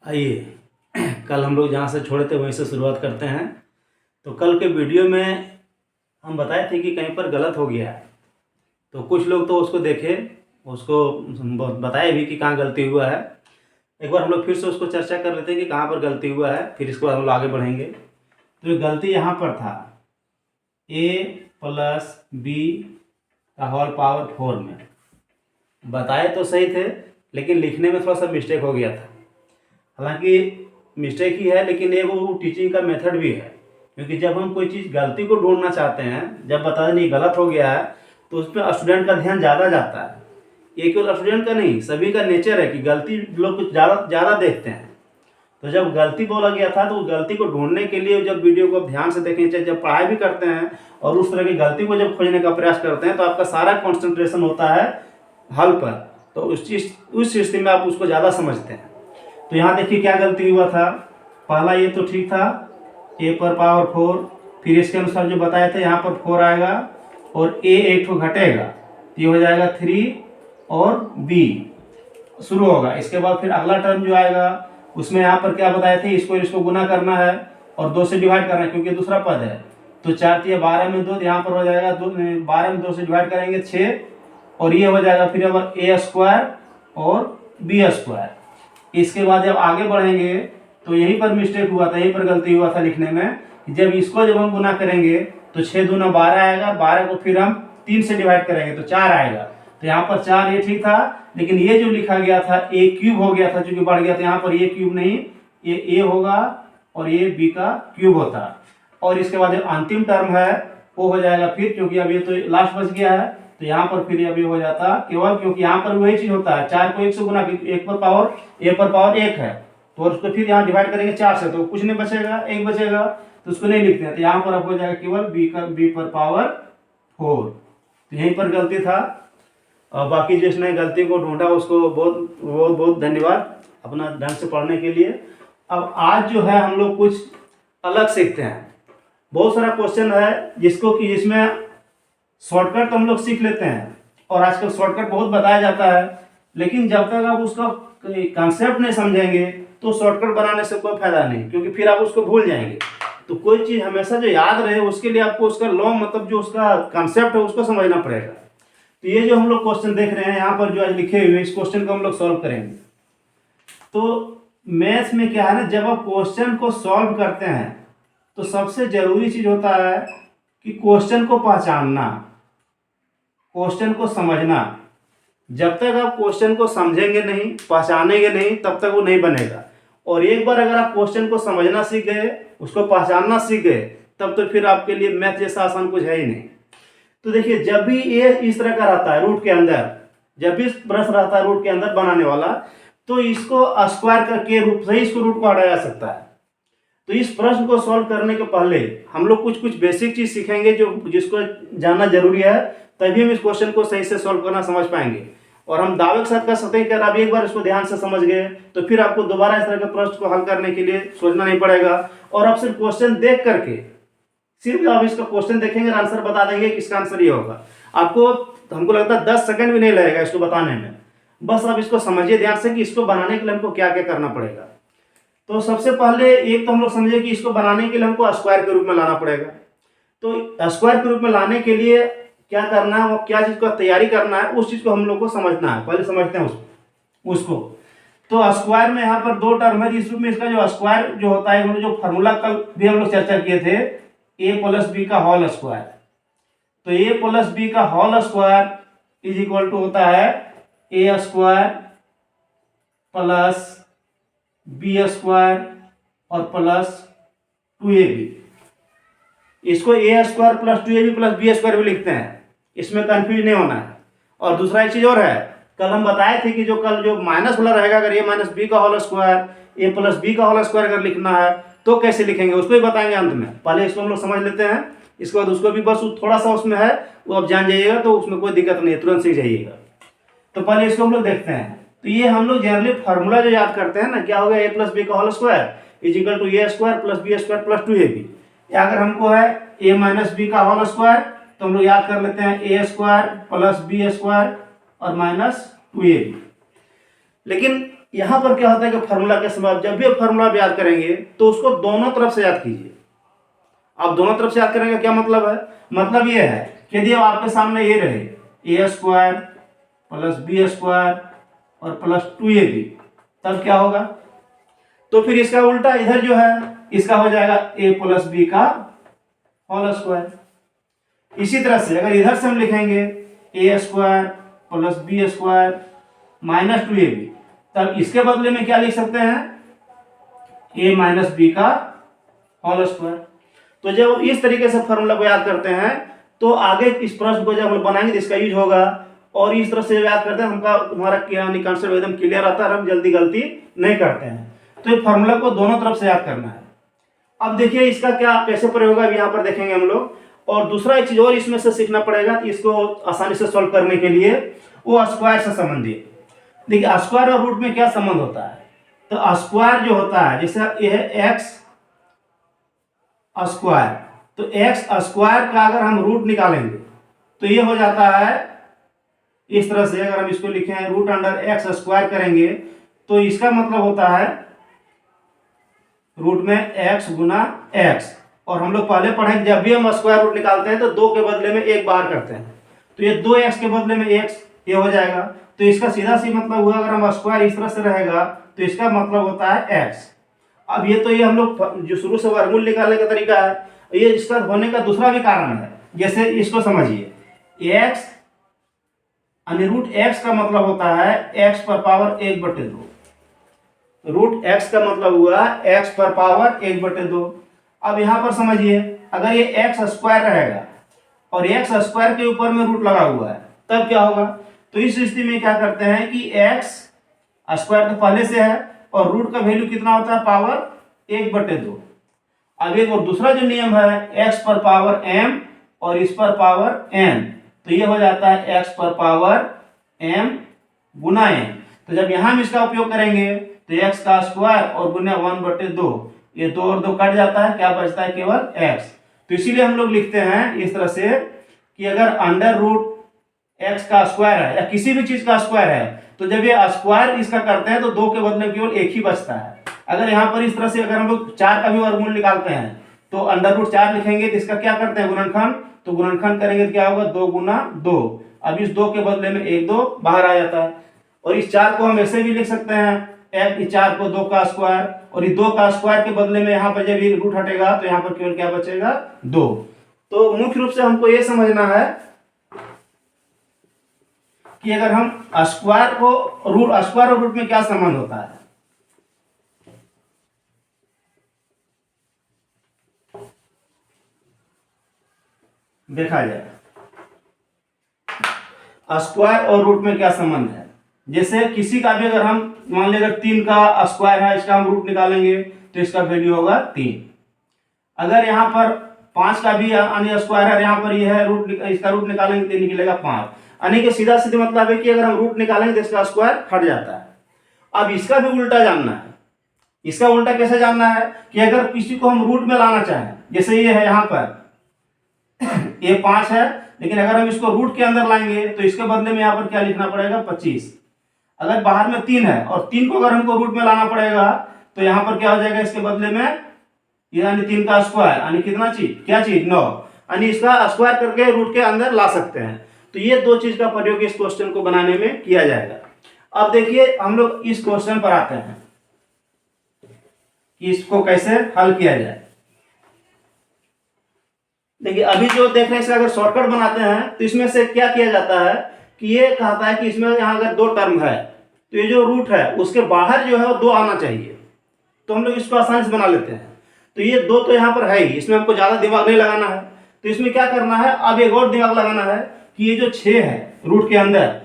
आइए कल हम लोग जहाँ से छोड़े थे वहीं से शुरुआत करते हैं। तो कल के वीडियो में हम बताए थे कि कहीं पर गलत हो गया है, तो कुछ लोग तो उसको देखे, उसको बताए भी कि कहाँ गलती हुआ है। एक बार हम लोग फिर से उसको चर्चा कर लेते हैं कि कहाँ पर गलती हुआ है, फिर इसके बाद हम लोग आगे बढ़ेंगे। तो गलती यहाँ पर था a प्लस बी का होल पावर 4 में। बताए तो सही थे, लेकिन लिखने में थोड़ा सा मिस्टेक हो गया था। हालांकि मिस्टेक ही है, लेकिन ये वो टीचिंग का मेथड भी है, क्योंकि जब हम कोई चीज़ गलती को ढूंढना चाहते हैं, जब बता दें नहीं गलत हो गया है, तो उस पर स्टूडेंट का ध्यान ज़्यादा जाता है। ये केवल स्टूडेंट का नहीं, सभी का नेचर है कि गलती लोग कुछ ज़्यादा ज़्यादा देखते हैं। तो जब गलती बोला गया था, तो गलती को ढूंढने के लिए जब वीडियो को ध्यान से देखें, चाहे जब पढ़ाई भी करते हैं और उस तरह की गलती को जब खोजने का प्रयास करते हैं, तो आपका सारा कॉन्सेंट्रेशन होता है हल पर। तो उस स्थिति में आप उसको ज़्यादा समझते हैं। तो यहाँ देखिए क्या गलती हुआ था। पहला ये तो ठीक था, a पर पावर 4, फिर इसके अनुसार जो बताए थे यहाँ पर 4 आएगा और a एक ठो घटेगा, तो ये हो जाएगा 3 और b शुरू होगा। इसके बाद फिर अगला टर्म जो आएगा उसमें यहाँ पर क्या बताए थे, इसको गुना करना है और 2 से डिवाइड करना है, क्योंकि दूसरा पद है। तो 4 या 12 में 2, यहाँ पर हो जाएगा 12 में 2 से डिवाइड करेंगे 6, और ये हो जाएगा फिर अब a स्क्वायर और b स्क्वायर। इसके बाद जब आगे बढ़ेंगे तो यहीं पर मिस्टेक हुआ था, यहीं पर गलती हुआ था लिखने में। जब इसको जब हम गुना करेंगे तो 6 दूना 12 आएगा, 12 को फिर हम 3 से डिवाइड करेंगे तो 4 आएगा। तो यहाँ पर 4 ये ठीक था, लेकिन ये जो लिखा गया था a क्यूब हो गया था, चूंकि बढ़ गया था। यहाँ पर a क्यूब नहीं, ये a होगा और ये b का क्यूब होता। और इसके बाद जो अंतिम टर्म है वो हो जाएगा फिर, क्योंकि अब ये तो लास्ट बच गया है, तो यहाँ पर फिर अभी हो जाता केवल, क्योंकि यहाँ पर वही चीज होता है, 4 को 1 से गुना, एक पर पावर 1 है, तो उसको फिर यहाँ डिवाइड करेंगे 4 से, तो कुछ नहीं बचेगा, 1 बचेगा, तो उसको नहीं लिखते हैं। तो यहाँ पर अब हो जाएगा केवल b पर पावर 4। तो यहीं पर गलती था। और बाकी जिसने गलती को ढूंढा उसको बहुत बहुत बहुत धन्यवाद अपना ढंग से पढ़ने के लिए। अब आज जो है हम लोग कुछ अलग सीखते हैं। बहुत सारा क्वेश्चन है जिसमें शॉर्टकट तो हम लोग सीख लेते हैं, और आजकल शॉर्टकट बहुत बताया जाता है, लेकिन जब तक आप उसका कॉन्सेप्ट नहीं समझेंगे तो शॉर्टकट बनाने से कोई फायदा नहीं, क्योंकि फिर आप उसको भूल जाएंगे। तो कोई चीज़ हमेशा जो याद रहे उसके लिए आपको उसका लॉन्ग मतलब जो उसका कॉन्सेप्ट है उसको समझना पड़ेगा। तो ये जो हम लोग क्वेश्चन देख रहे हैं यहाँ पर जो आज लिखे हुए, इस क्वेश्चन को हम लोग सॉल्व करेंगे। तो मैथ्स में क्या है ना, जब आप क्वेश्चन को सॉल्व करते हैं तो सबसे जरूरी चीज होता है कि क्वेश्चन को पहचानना, क्वेश्चन को समझना। जब तक आप क्वेश्चन को समझेंगे नहीं, पहचानेंगे नहीं, तब तक वो नहीं बनेगा। और एक बार अगर आप क्वेश्चन को समझना सीख गए, उसको पहचानना सीख गए, तब तो फिर आपके लिए मैथ जैसा आसान कुछ है ही नहीं। तो देखिए, जब भी ये इस तरह का रहता है रूट के अंदर, जब भी प्रश्न रहता है रूट के अंदर बनाने वाला, तो इसको स्क्वायर करके रूप से ही इसको रूट को हटाया जा सकता है। तो इस प्रश्न को सॉल्व करने के पहले हम लोग कुछ बेसिक चीज सीखेंगे जिसको जानना जरूरी है, तभी हम इस क्वेश्चन को सही से सॉल्व करना समझ पाएंगे। और हम दावे के साथ कर सकते हैं कि अगर आप एक बार इसको ध्यान से समझ गए तो फिर आपको दोबारा इस तरह के प्रश्न को हल करने के लिए सोचना नहीं पड़ेगा। और आप सिर्फ क्वेश्चन देख करके, सिर्फ आप इसका क्वेश्चन देखेंगे और आंसर बता देंगे कि इसका आंसर ये होगा। आपको, हमको लगता है 10 सेकंड भी नहीं लगेगा इसको बताने में। बस आप इसको समझिए ध्यान से कि इसको बनाने के लिए हमको क्या क्या करना पड़ेगा। तो सबसे पहले एक तो हम लोग समझे कि इसको बनाने के लिए हमको स्क्वायर के रूप में लाना पड़ेगा। तो स्क्वायर के रूप में लाने के लिए क्या करना है, वो क्या चीज का तैयारी करना है, उस चीज को हम लोग को समझना है। पहले समझते हैं उसको। तो स्क्वायर में यहाँ पर 2 टर्म है, इस रूप में इसका जो स्क्वायर जो होता है, जो फॉर्मूला कल भी हम लोग चर्चा किए थे, a प्लस बी का होल स्क्वायर। तो a प्लस बी का whole square is equal to होता है a square plus B square और प्लस 2ab। इसको a square plus 2ab plus B square भी लिखते हैं, इसमें कंफ्यूज नहीं होना है। और दूसरा एक चीज और है, कल हम बताए थे कि जो माइनस वाला रहेगा, अगर a माइनस बी का whole square, a plus B का होल स्क्वायर अगर लिखना है तो कैसे लिखेंगे, उसको भी बताएंगे अंत में। पहले इसको हम लोग समझ लेते हैं, इसके बाद उसको भी बस थोड़ा सा उसमें है वो आप जान जाइएगा, तो उसमें कोई दिक्कत नहीं है, तुरंत सीख जाइएगा। तो पहले इसको हम लोग देखते हैं। तो ये हम लोग जनरली फार्मूला जो याद करते हैं ना, क्या हो गया, a प्लस बी का whole square is equal to a square plus B square plus 2ab। अगर हमको है a माइनस बी का होल स्क्वायर, तो हम लोग याद कर लेते हैं a square plus B square और माइनस 2ab। लेकिन यहाँ पर क्या होता है कि फार्मूला के समय जब भी फार्मूला आप याद करेंगे तो उसको दोनों तरफ से याद कीजिए। आप दोनों तरफ से याद करेंगे क्या मतलब है? मतलब ये है कि यदि आपके सामने ये रहे ए स्क्वायर प्लस बी स्क्वायर और प्लस 2ab, तब क्या होगा? तो फिर इसका उल्टा इधर जो है इसका हो जाएगा a प्लस बी का होल स्क्वायर। इसी तरह से अगर इधर से हम लिखेंगे A square plus B square minus 2ab, तब इसके बदले में क्या लिख सकते हैं? a माइनस बी का होल स्क्वायर। तो जब इस तरीके से फॉर्मूला को याद करते हैं तो आगे इस प्रश्न को जब हम बनाएंगे तो इसका यूज होगा। और इस तरह से जब याद करते हैं हमारा कंसेप्ट एकदम क्लियर आता है, हम जल्दी गलती नहीं करते हैं। तो ये फॉर्मूला को दोनों तरफ से याद करना है। अब देखिए इसका क्या कैसे प्रयोग होगा, यहाँ पर देखेंगे हम लोग। और दूसरा एक चीज और इसमें से सीखना पड़ेगा कि इसको आसानी से सॉल्व करने के लिए वो स्क्वायर से संबंधित। देखिए स्क्वायर और रूट में क्या संबंध होता है? तो स्क्वायर जो होता है जैसे ये है एक्स स्क्वायर, तो एक्स स्क्वायर का अगर हम रूट निकालेंगे तो ये हो जाता है इस तरह से। अगर हम इसको लिखें रूट अंडर एक्स स्क्वायर करेंगे तो इसका मतलब होता है रूट में एक्स गुना एक्स। और हम लोग पहले पढ़े कि जब भी हम स्क्वायर रूट निकालते हैं तो 2 के बदले में 1 बाहर करते हैं, तो ये 2x के बदले में x ये हो जाएगा। तो इसका सीधा सी मतलब हुआ अगर हम स्क्वायर इस तरह से रहेगा तो इसका मतलब होता है x। अब ये तो ये हम लोग जो शुरू से वर्गमूल निकालने का तरीका है, ये इसका होने का दूसरा भी कारण है। जैसे इसको समझिए x यानी रूट x का मतलब होता है x पर पावर 1/2। रूट x का मतलब हुआ x पर पावर 1/2। अब यहाँ पर समझिए अगर ये x स्क्वायर रहेगा और x स्क्वायर के ऊपर में रूट लगा हुआ है तब क्या होगा? तो इस स्थिति में क्या करते हैं कि x स्क्वायर तो पहले से है और रूट का वैल्यू कितना होता है? पावर 1/2। अब एक और दूसरा जो नियम है x पर पावर m और इस पर पावर n, तो ये हो जाता है x पर पावर m गुना n। तो जब यहाँ हम इसका उपयोग करेंगे तो x का स्क्वायर और गुना 1/2, ये 2 और 2 कट जाता है, क्या बचता है? केवल x। तो इसीलिए हम लोग लिखते हैं इस तरह से कि अगर अंडर रूट x का स्क्वायर है या किसी भी चीज का स्क्वायर है तो जब ये स्क्वायर इसका करते हैं तो 2 के बदले में केवल 1 ही बचता है। अगर यहाँ पर इस तरह से अगर हम लोग 4 का भी वर्गमूल निकालते हैं तो अंडर रूट 4 लिखेंगे तो इसका क्या करते हैं? गुणनखंड। तो गुणनखंड करेंगे तो क्या होगा? 2 गुना 2। अब इस 2 के बदले में 1 2 बाहर आ जाता है। और इस 4 को हम ऐसे भी लिख सकते हैं इस 4 को 2 का स्क्वायर, और इस 2 का स्क्वायर के बदले में यहाँ पर जब ये रूट हटेगा तो यहाँ पर केवल क्या बचेगा? 2। तो मुख्य रूप से हमको ये समझना है कि अगर हम स्क्वायर और रूट में क्या संबंध होता है। देखा जाए स्क्वायर और रूट में क्या संबंध है। जैसे किसी का भी अगर हम मान लें अगर 3 का स्क्वायर है, इसका हम रूट निकालेंगे तो इसका वैल्यू होगा 3। अगर यहाँ पर 5 का भी यानी स्क्वायर है, यहाँ पर ये है रूट, इसका रूट निकालेंगे तो निकलेगा 5। यानी कि सीधा सीधा मतलब है कि अगर हम रूट निकालेंगे तो इसका स्क्वायर हट जाता है। अब इसका भी उल्टा जानना है। इसका उल्टा कैसे जानना है कि अगर किसी को हम रूट में लाना चाहें, जैसे ये है यहाँ पर ये 5 है, लेकिन अगर हम इसको रूट के अंदर लाएंगे तो इसके बदले में यहाँ पर क्या लिखना पड़ेगा? 25। अगर बाहर में 3 है और 3 को अगर हमको रूट में लाना पड़ेगा तो यहाँ पर क्या हो जाएगा? इसके बदले में यानी 3 का स्क्वायर यानी कितना चीज? क्या चीज? 9। यानी इसका स्क्वायर करके रूट के अंदर ला सकते हैं। तो ये 2 चीज का प्रयोग इस क्वेश्चन को बनाने में किया जाएगा। अब देखिए हम लोग इस क्वेश्चन पर आते हैं कि इसको कैसे हल किया जाए। देखिए अभी जो देख रहे हैं इसका अगर शॉर्टकट बनाते हैं तो इसमें से क्या किया जाता है कि ये कहता है कि इसमें यहाँ अगर 2 टर्म है तो ये जो रूट है उसके बाहर जो है वो 2 आना चाहिए। तो हम लोग इसको आसानी से बना लेते हैं। तो ये 2 तो यहाँ पर है ही, इसमें हमको ज़्यादा दिमाग नहीं लगाना है। तो इसमें क्या करना है? अब एक और दिमाग लगाना है कि ये जो 6 है रूट के अंदर,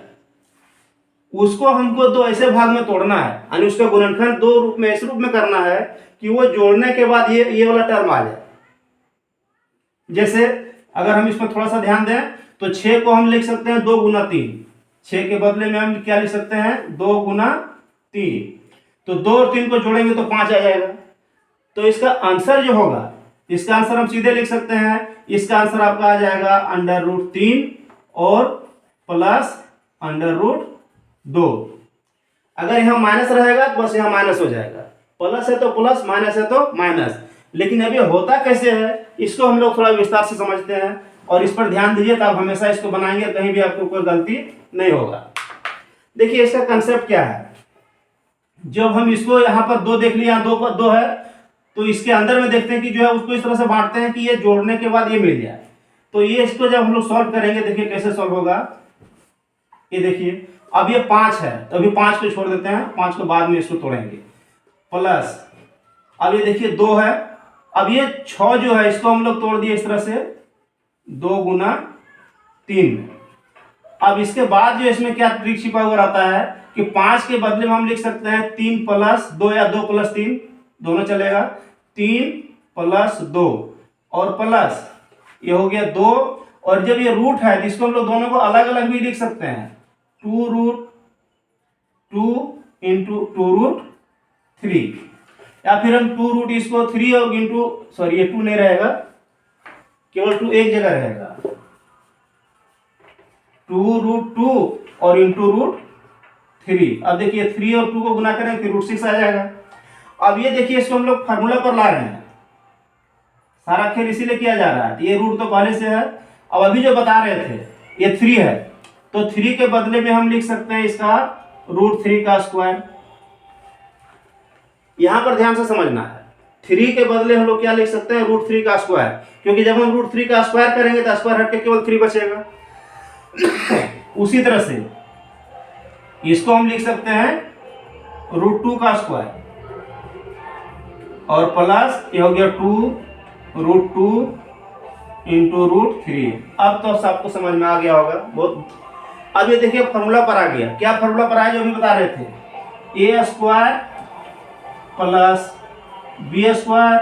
उसको हमको 2 ऐसे भाग में तोड़ना है, यानी उसका गुणनखंड 2 रूप में ऐसे रूप में करना है कि वो जोड़ने के बाद ये वाला टर्म आ जाए। जैसे अगर हम इसमें थोड़ा सा ध्यान दें तो 6 को हम लिख सकते हैं 2 गुना 3। 6 के बदले में हम क्या लिख सकते हैं? 2 गुना 3। तो 2 और 3 को जोड़ेंगे तो 5 आ जाएगा। तो इसका आंसर जो होगा, इसका आंसर हम सीधे लिख सकते हैं। इसका आंसर आपका आ जाएगा अंडर रूट 3 और प्लस अंडर रूट 2। अगर यहाँ माइनस रहेगा तो बस यहाँ माइनस हो जाएगा, प्लस है तो प्लस, माइनस है तो माइनस। लेकिन अब ये होता कैसे है इसको हम लोग थोड़ा विस्तार से समझते हैं और इस पर ध्यान दीजिए, तो आप हमेशा इसको बनाएंगे, कहीं भी आपको कोई गलती नहीं होगा। देखिए इसका कंसेप्ट क्या है, जब हम इसको यहाँ पर 2 देख लिया, 2 पर 2 है, तो इसके अंदर में देखते हैं कि जो है उसको इस तरह से बांटते हैं कि ये जोड़ने के बाद ये मिल जाए। तो ये इसको जब हम लोग सॉल्व करेंगे, देखिए कैसे सॉल्व होगा। ये देखिए अब ये 5 है, तो अभी 5 को छोड़ देते हैं, 5 को बाद में इसको तोड़ेंगे, प्लस अब ये देखिए 2 है, अब ये 6 जो है इसको हम लोग तोड़ दिए इस तरह से 2 गुना 3। अब इसके बाद जो इसमें क्या ट्रिक छिपा हुआ रहता है कि 5 के बदले में हम लिख सकते हैं 3 प्लस 2 या 2 प्लस 3 दोनों चलेगा, 3 प्लस 2 और प्लस ये हो गया 2। और जब ये रूट है तो इसको हम लोग दोनों को अलग अलग भी लिख सकते हैं, 2√2 इंटू 2√3, या फिर हम 2 रूट इसको 3 और इंटू सॉरी ये 2 नहीं रहेगा, केवल 2 एक जगह रहेगा, 2√2 और इंटू √3। अब देखिए 3 और 2 को गुना करें फिर √6 आ जाएगा। अब ये देखिए इसको हम लोग फार्मूला पर ला रहे हैं, सारा खेल इसीलिए किया जा रहा है। ये रूट तो पहले से है, अब अभी जो बता रहे थे ये 3 है, तो 3 के बदले में हम लिख सकते हैं इसका √3 का स्क्वायर। यहां पर ध्यान से समझना है, 3 के बदले हम लोग क्या लिख सकते हैं, √3 का स्क्वायर, क्योंकि जब हम √3 का स्क्वायर करेंगे तो स्क्वायर हट के केवल 3 बचेगा। उसी तरह से इसको हम लिख सकते हैं √2 का स्क्वायर और प्लस ये हो गया 2√2 इंटू √3। अब तो सबको समझ में आ गया होगा बहुत। अब ये देखिए फॉर्मूला पर आ गया, क्या फॉर्मूला पर आया जो भी बता रहे थे, a square plus b square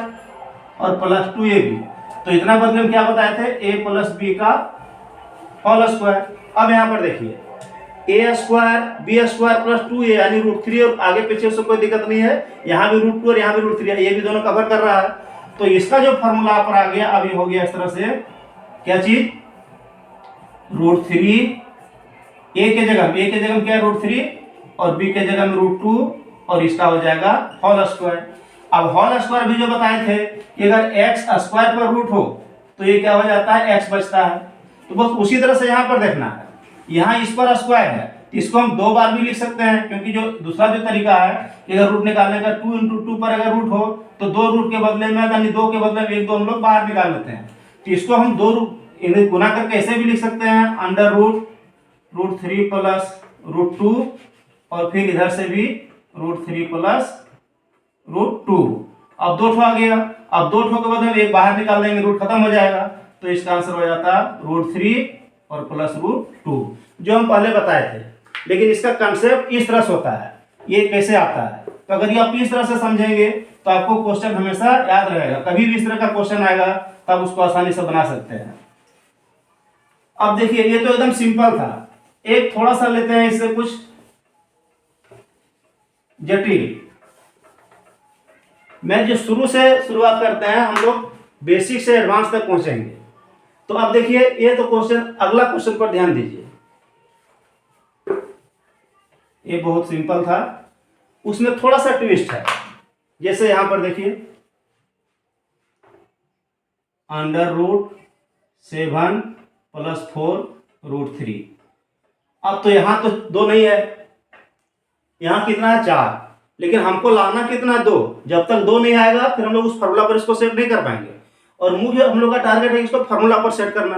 और प्लस 2ab। तो इतना बदले में क्या बताए थे, a प्लस b का होल स्क्वायर। अब यहाँ पर देखिए a square b square plus 2a यानी √3, और आगे पीछे से कोई दिक्कत नहीं है, यहाँ भी √2 और यहाँ भी √3 है, ये भी दोनों कवर कर रहा है। तो इसका जो फॉर्मूला पर आ गया, अभी हो गया इस तरह से, क्या चीज, √3 a के जगह में क्या है √3 और b के जगह में √2 और इसका हो जाएगा होल स्क्वायर। अब होल स्क्वायर भी जो बताए थे कि अगर x स्क्वायर पर रूट हो तो ये क्या हो जाता है, x बचता है। तो बस उसी तरह से यहाँ पर देखना है, यहाँ इस पर स्क्वायर है तो इसको हम 2 बार भी लिख सकते हैं, क्योंकि जो दूसरा जो तरीका है कि अगर रूट निकालने का 2 इंटू 2 पर अगर रूट हो तो 2 रूट के बदले में यानी 2 के बदले में 1 2 हम लोग बाहर निकाल लेते हैं। तो इसको हम 2 रूट गुना करके ऐसे भी लिख सकते हैं, √3 प्लस √2 और फिर इधर से भी √3 प्लस √2। अब 2 ठो आ गया, अब 2 ठो के बदले में 1 बाहर निकाल देंगे, रूट खत्म हो जाएगा, तो इसका आंसर हो जाता √3 और प्लस √2 जो हम पहले बताए थे। लेकिन इसका कंसेप्ट इस तरह से होता है, ये कैसे आता है, तो अगर ये आप इस तरह से समझेंगे तो आपको क्वेश्चन हमेशा याद रहेगा, कभी भी इस तरह का क्वेश्चन आएगा तब उसको आसानी से बना सकते हैं। अब देखिए ये तो एकदम सिंपल था, एक थोड़ा सा लेते हैं इससे कुछ जटिल। मैं जो शुरू से शुरुआत करते हैं, हम लोग बेसिक से एडवांस तक पहुंचेंगे। तो अब देखिए ये तो क्वेश्चन, अगला क्वेश्चन पर ध्यान दीजिए, ये बहुत सिंपल था, उसमें थोड़ा सा ट्विस्ट है। जैसे यहां पर देखिए √7 प्लस 4√3। अब तो यहां तो 2 नहीं है, यहां कितना है 4, लेकिन हमको लाना कितना है 2। जब तक 2 नहीं आएगा फिर हम लोग उस फार्मूला पर इसको सेट नहीं कर पाएंगे, और मुख्य हम लोग का टारगेट है इसको फार्मूला पर सेट करना।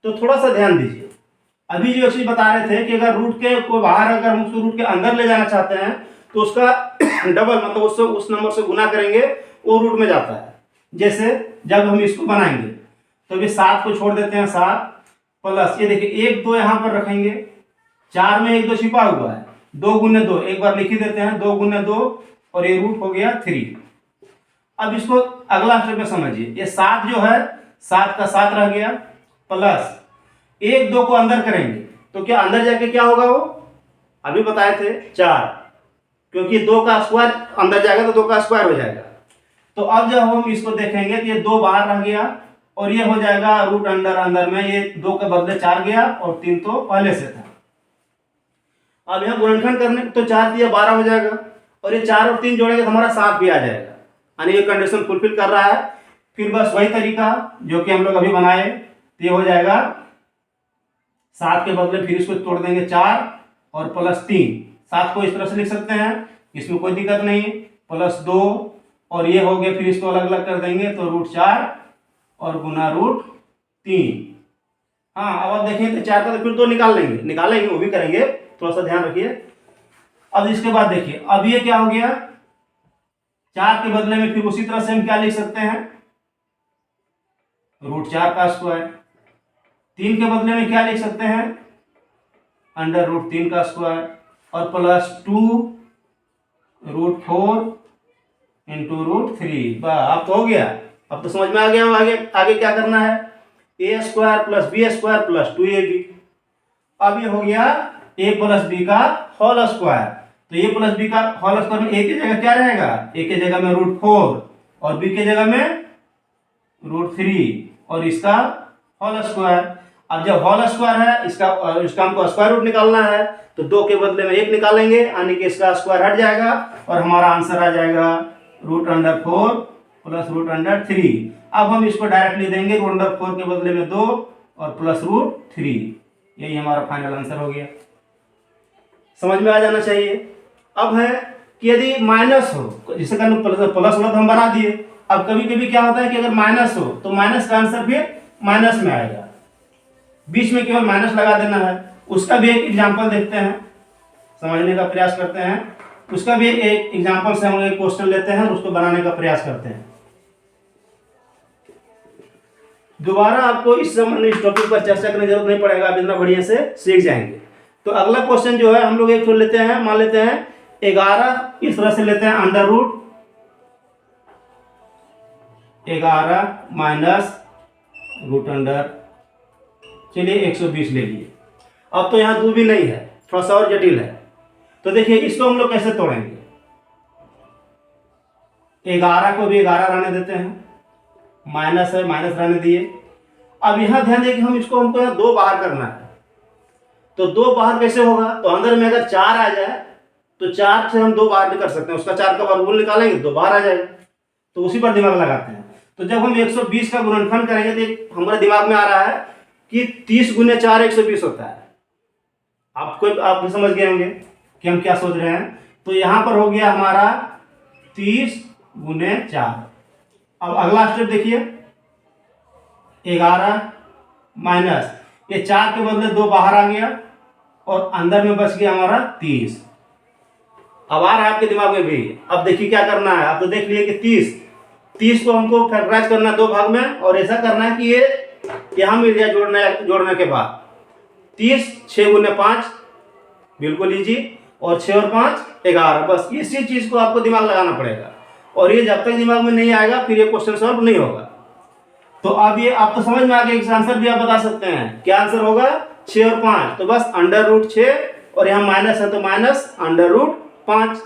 तो थोड़ा सा ध्यान दीजिए, अभी जो चीज बता रहे थे कि अगर रूट के को बाहर, अगर हम उसको रूट के अंदर ले जाना चाहते हैं तो उसका डबल मतलब उससे उस नंबर से गुना करेंगे, वो रूट में जाता है। जैसे जब हम इसको बनाएंगे तो अभी 7 को छोड़ देते हैं, 7 प्लस ये देखिए 1 2 यहाँ पर रखेंगे, 4 में 1 2 छिपा हुआ है, 2 गुने 2 एक बार लिख ही देते हैं, 2 गुने 2 और ये रूट हो गया 3। अब इसको अगला स्टेप में समझिए, ये 7 जो है 7 का 7 रह गया, प्लस 1 2 को अंदर करेंगे तो क्या अंदर जाके क्या होगा, वो अभी बताए थे 4, क्योंकि 2 का स्क्वायर अंदर जाएगा तो 2 का स्क्वायर हो जाएगा। तो अब जब हम इसको देखेंगे तो ये 2 बाहर रह गया और ये हो जाएगा रूट अंदर अंदर में, ये 2 के बदले 4 गया और 3 तो पहले से था। अब यहाँ गुणनखंड करने तो 4 दिया 12 हो जाएगा, और ये 4 और 3 जोड़ेंगे तो हमारा 7 भी आ जाएगा, यानी ये कंडीशन फुलफिल कर रहा है। फिर बस वही तरीका जो कि हम लोग अभी बनाए, तो ये हो जाएगा 7 के बदले फिर इसको तोड़ देंगे 4 और +3, 7 को इस तरह से लिख सकते हैं, इसमें कोई दिक्कत नहीं, +2 और ये हो गया, फिर इसको अलग अलग कर देंगे तो √4 और गुना √3। हाँ, अब आप देखें तो 4 का तो फिर 2 निकालेंगे वो भी करेंगे, थोड़ा सा ध्यान रखिए। अब इसके बाद देखिए, अब ये क्या हो गया, 4 के बदले में फिर उसी तरह से हम क्या लिख सकते हैं, √4 का स्क्वायर। 3 के बदले में क्या लिख सकते हैं, √3 का स्क्वायर, और +2 √4 इंटू √3। अब तो हो गया, अब तो समझ में आ गया आगे क्या करना है, a² + b² + 2ab। अब ये हो गया a + b का होल स्क्वायर, तो a + b का होल स्क्वायर में a की जगह क्या रहेगा, a की जगह में √4 और b की जगह में √3 और इसका होल स्क्वायर। अब जब होल स्क्वायर है, इसका हमको स्क्वायर रूट निकालना है, तो 2 के बदले में 1 निकालेंगे, यानी कि इसका स्क्वायर हट जाएगा और हमारा आंसर आ जाएगा √4 + √3। अब हम इसको डायरेक्टली देंगे, √4 के बदले में 2 और +√3, यही हमारा फाइनल आंसर हो गया। समझ में आ जाना चाहिए। अब है कि यदि माइनस हो, जिसे प्लस हो तो हम बना दिए। अब कभी कभी क्या होता है कि अगर माइनस हो तो माइनस का आंसर फिर माइनस में आएगा, बीच में केवल माइनस लगा देना है। उसका भी एक एग्जाम्पल देखते हैं, समझने का प्रयास करते हैं। उसका भी एक एग्जाम्पल से हम एक क्वेश्चन लेते हैं और उसको बनाने का प्रयास करते हैं। दोबारा आपको इस टॉपिक पर चर्चा करने की जरूरत नहीं पड़ेगा, आप इतना बढ़िया से सीख जाएंगे। तो अगला क्वेश्चन जो है हम लोग एक लेते हैं, मान लेते हैं 11, इस तरह से लेते हैं √11 -√, चलिए 120 ले लिए। अब तो यहाँ 2 भी नहीं है, थोड़ा सा और जटिल है। तो देखिए इसको हम लोग कैसे तोड़ेंगे, 11 को भी 11 रहने देते हैं, माइनस है माइनस रहने दिए। अब यहाँ ध्यान दें कि हमको यहाँ 2 बाहर करना है, तो 2 बाहर कैसे होगा, तो अंदर में अगर 4 आ जाए तो 4 से हम 2 बाहर भी कर सकते हैं, उसका 4 का वर्गमूल निकालेंगे 2 बाहर आ जाएगा, तो उसी पर दिमाग लगाते हैं। तो जब हम 120 का गुणनखंड करेंगे तो हमारे दिमाग में आ रहा है कि 30 × 4 120 होता है। आप भी समझ गए होंगे कि हम क्या सोच रहे हैं। तो यहाँ पर हो गया हमारा 30 × 4। अब अगला स्टेप देखिए, 11 माइनस ये 4 के बदले 2 बाहर आ गया और अंदर में बच गया हमारा 30। अब आ रहा है आपके दिमाग में भी। अब देखिए क्या करना है, आप तो देख लिए कि 30 को हमको फैक्टराइज करना है 2 भाग में, और ऐसा करना है कि ये यहाँ मिल जाए जोड़ने के बाद 30 6 × 5 बिल्कुल इजी, और 6 और 5 11। बस इसी चीज को आपको दिमाग लगाना पड़ेगा, और ये जब तक दिमाग में नहीं आएगा फिर ये क्वेश्चन सॉल्व नहीं होगा। तो अब ये आप तो समझ में आ गया, इसका आंसर भी आप बता सकते हैं। क्या आंसर होगा, 6 और 5, तो बस √6 और यहाँ माइनस है तो माइनस √5।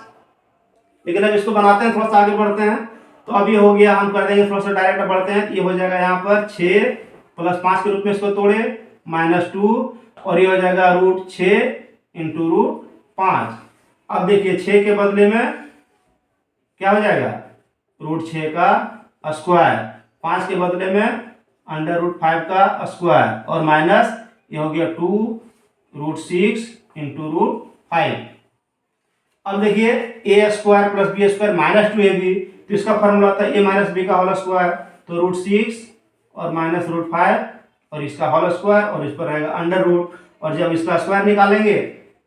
लेकिन अब इसको बनाते हैं, थोड़ा सा आगे बढ़ते हैं। तो अब ये हो गया, हम कर देंगे थोड़ा सा डायरेक्ट बढ़ते हैं। ये हो जाएगा यहाँ पर 6 + 5 के रूप में इसको तोड़े -2, और ये हो जाएगा √6 × √5। अब देखिए 6 के बदले में क्या हो जाएगा, √6 का स्क्वायर, 5 के बदले में √5 का स्क्वायर, और माइनस ये हो गया 2 √6 × √5। अब देखिए a² + b² -2ab, तो इसका फॉर्मूला था a - b का होल स्क्वायर, तो √6 और -√5 और इसका होल स्क्वायर, और इस पर रहेगा √, और जब इसका स्क्वायर निकालेंगे,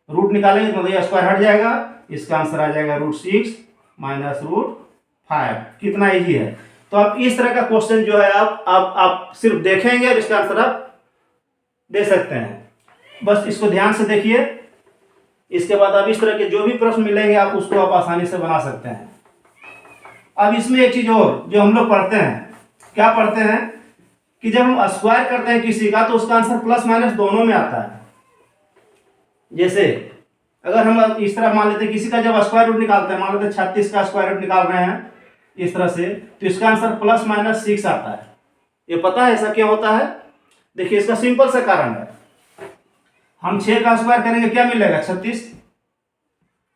रूट निकालेंगे तो ये स्क्वायर हट जाएगा, इसका आंसर आ जाएगा √6 -√5। कितना इजी है। तो आप इस तरह का क्वेश्चन जो है आप सिर्फ देखेंगे और इसका आंसर आप दे सकते हैं। बस इसको ध्यान से देखिए, इसके बाद अब इस तरह के जो भी प्रश्न मिलेंगे आप उसको आप आसानी से बना सकते हैं। अब इसमें एक चीज और जो हम लोग पढ़ते हैं, क्या पढ़ते हैं कि जब हम स्क्वायर करते हैं किसी का तो उसका आंसर प्लस माइनस दोनों में आता है। जैसे अगर हम इस तरह मान लेते हैं, किसी का जब स्क्वायर रूट निकालते हैं, मान लेते हैं 36 का स्क्वायर रूट निकाल रहे हैं इस तरह से, तो इसका आंसर +-6 आता है। ये पता है ऐसा क्यों होता है, देखिए इसका सिंपल सा कारण है। हम 6 का स्क्वायर करेंगे क्या मिलेगा, 36,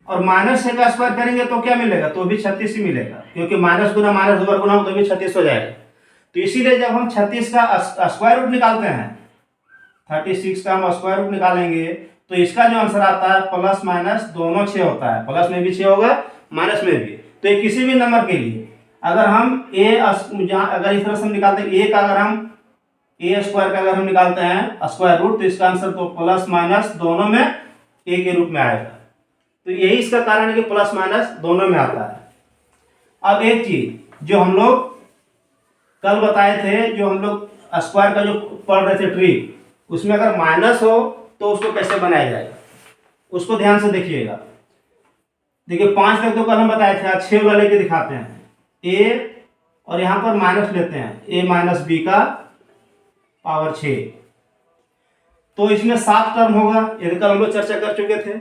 और माइनस 6 का स्क्वायर करेंगे तो क्या मिलेगा, तो भी 36 ही मिलेगा, क्योंकि माइनस गुना माइनस ऊपर गुना तो भी 36 हो जाएगा। तो इसीलिए जब हम 36 का स्क्वायर रूट निकालते हैं, 36 का हम स्क्वायर रूट निकालेंगे तो इसका जो आंसर आता है प्लस माइनस दोनों 6 होता है, प्लस में भी 6 होगा माइनस में भी। तो ये किसी भी नंबर के लिए अगर हम अगर इस तरह से हम निकालते हैं ए का, अगर हम ए स्क्वायर का अगर हम निकालते हैं स्क्वायर रूट, तो इसका आंसर तो प्लस माइनस दोनों में ए के रूप में आएगा। तो यही इसका कारण है कि प्लस माइनस दोनों में आता है। अब एक चीज जो हम लोग कल बताए थे, जो हम लोग स्क्वायर का जो पढ़ रहे थे ट्रिक, उसमें अगर माइनस हो तो उसको कैसे बनाया जाएगा, उसको ध्यान से देखिएगा। देखिए 5 तक तो कल हम बताए थे, आज 6 वाला लेके दिखाते हैं। ए और यहाँ पर माइनस लेते हैं, ए माइनस बी का पावर 6। तो इसमें 7 टर्म होगा, ये कल हम लोग चर्चा कर चुके थे,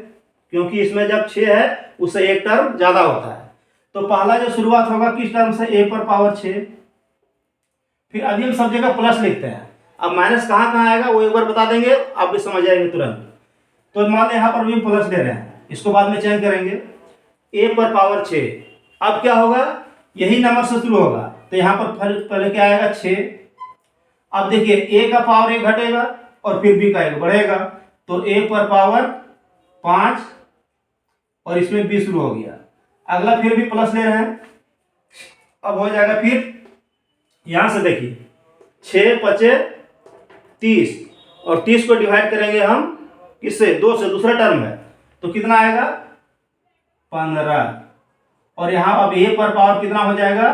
क्योंकि इसमें जब 6 है उससे एक टर्म ज्यादा होता है। तो पहला जो शुरुआत होगा किस टर्म से, ए पर पावर 6। फिर अभी हम सब जगह प्लस लिखते हैं। अब माइनस कहाँ कहाँ आएगा वो एक बार बता देंगे, आप भी समझ जाएंगे तुरंत। तो मान लें यहाँ पर भी प्लस ले रहे हैं, इसको बाद में चेंज करेंगे। ए पर पावर 6, अब क्या होगा, यही नंबर से शुरू होगा, तो यहाँ पर पहले क्या आएगा 6। अब देखिए ए का पावर 1 घटेगा और फिर बी का 1 बढ़ेगा, तो ए पर पावर 5 और इसमें बी शुरू हो गया। अगला फिर भी प्लस ले रहे हैं, अब हो जाएगा फिर यहां से देखिए 6 पचे 30 और 30 को डिवाइड करेंगे हम किससे, 2 से, दूसरा टर्म है, तो कितना आएगा 15। और यहां अब ए पर पावर कितना हो जाएगा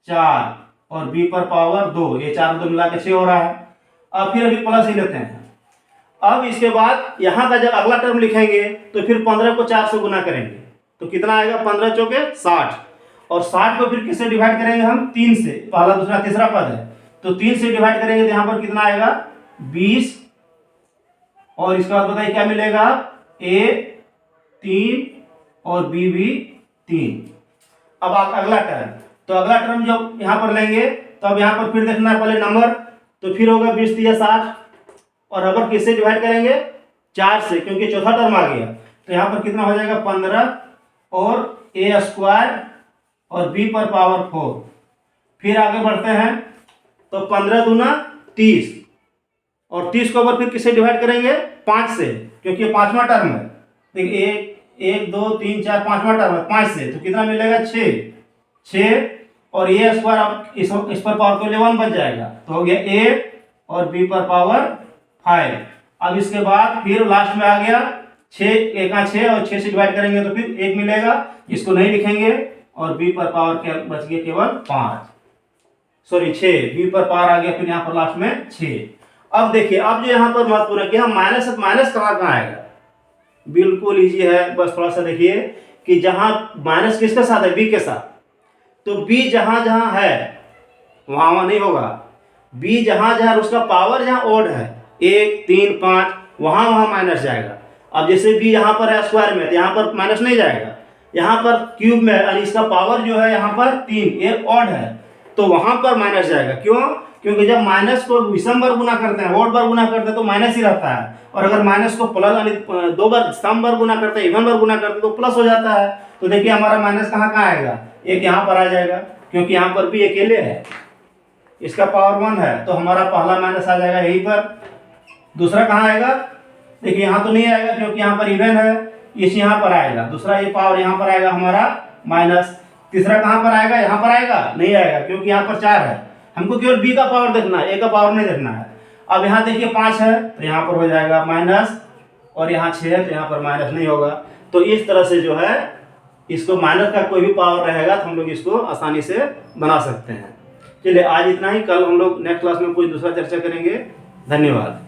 4 और बी पर पावर 2, ये 4 2 मिला के 6 हो रहा है। अब फिर अभी प्लस ही लेते हैं। अब इसके बाद यहां का जब अगला टर्म लिखेंगे तो फिर 15 को 4 से गुना करेंगे, तो कितना आएगा 15 चौके 60, और 60 को फिर किससे डिवाइड करेंगे हम, 3 से, पहला दूसरा तीसरा पद है, तो 3 से डिवाइड करेंगे तो यहाँ पर कितना आएगा 20। और इसके बाद बताइए क्या मिलेगा, ए 3 और बी भी 3। अब अगला टर्म, तो अगला टर्म जब यहाँ पर लेंगे तो अब यहाँ पर फिर देखना है पहले नंबर, तो फिर होगा 20 3 60, और अगर किससे डिवाइड करेंगे 4 से, क्योंकि चौथा टर्म आ गया, तो यहाँ पर कितना हो जाएगा 15 और ए स्क्वायर और बी पर पावर 4। फिर आगे बढ़ते हैं, तो 15 दूना 30 और 30 को ऊपर फिर किससे डिवाइड करेंगे 5 से, क्योंकि ये 5वां टर्म है। देखिए 1 2 3 4 5वां टर्म है, 5 से, तो कितना मिलेगा 6 और ए स्क्वायर, अब इस पर पावर के लिए 1 बच जाएगा, तो हो गया ए और बी पर पावर 5। अब इसके बाद फिर लास्ट में आ गया 6, 1 का 6 और 6 से डिवाइड करेंगे तो फिर 1 मिलेगा, इसको नहीं लिखेंगे, और बी पर पावर क्या बच गया केवल 5, सॉरी 6, बी पर पावर आ गया फिर यहाँ पर लास्ट में 6। अब देखिए अब जो यहाँ पर महत्वपूर्ण है कि हम माइनस कहाँ कहाँ आएगा, बिल्कुल इजी है, बस थोड़ा सा देखिए कि जहां माइनस किसके साथ है, बी के साथ, तो बी जहां जहां है वहां नहीं होगा, बी जहां जहां उसका पावर जहां ओड है 1 3 5 वहां माइनस जाएगा। अब जैसे बी यहाँ पर है स्क्वायर में, तो यहाँ पर माइनस नहीं जाएगा, यहाँ पर क्यूब में और इसका पावर जो है यहाँ पर 3, ये ऑड है, तो वहां पर माइनस जाएगा। क्यों, क्योंकि जब माइनस को विषम बार गुना करते हैं, ओड बार गुना करते हैं तो माइनस ही रहता है, और अगर माइनस को प्लस यानी 2 बार सम बार गुना करते हैं, इवन बार गुना करते हैं तो प्लस हो जाता है। तो देखिए हमारा माइनस कहाँ कहाँ आएगा, एक यहाँ पर आ जाएगा, क्योंकि यहाँ पर भी अकेले है, इसका पावर 1 है, तो हमारा पहला माइनस आ जाएगा यहीं पर। दूसरा कहाँ आएगा, देखिए यहाँ तो नहीं आएगा क्योंकि यहाँ पर इवन है, इस यहाँ पर आएगा, दूसरा ये पावर यहाँ पर आएगा हमारा माइनस। तीसरा कहाँ पर आएगा, यहाँ पर आएगा, नहीं आएगा क्योंकि यहाँ पर 4 है, हमको केवल बी का पावर देखना है, ए का पावर नहीं देखना है। अब यहाँ देखिए 5 है तो यहाँ पर हो जाएगा माइनस, और यहाँ 6 है तो यहाँ पर माइनस नहीं होगा। तो इस तरह से जो है इसको माइनस का कोई भी पावर रहेगा तो हम लोग इसको आसानी से बना सकते हैं। चलिए आज इतना ही, कल हम लोग नेक्स्ट क्लास में कोई दूसरा चर्चा करेंगे। धन्यवाद।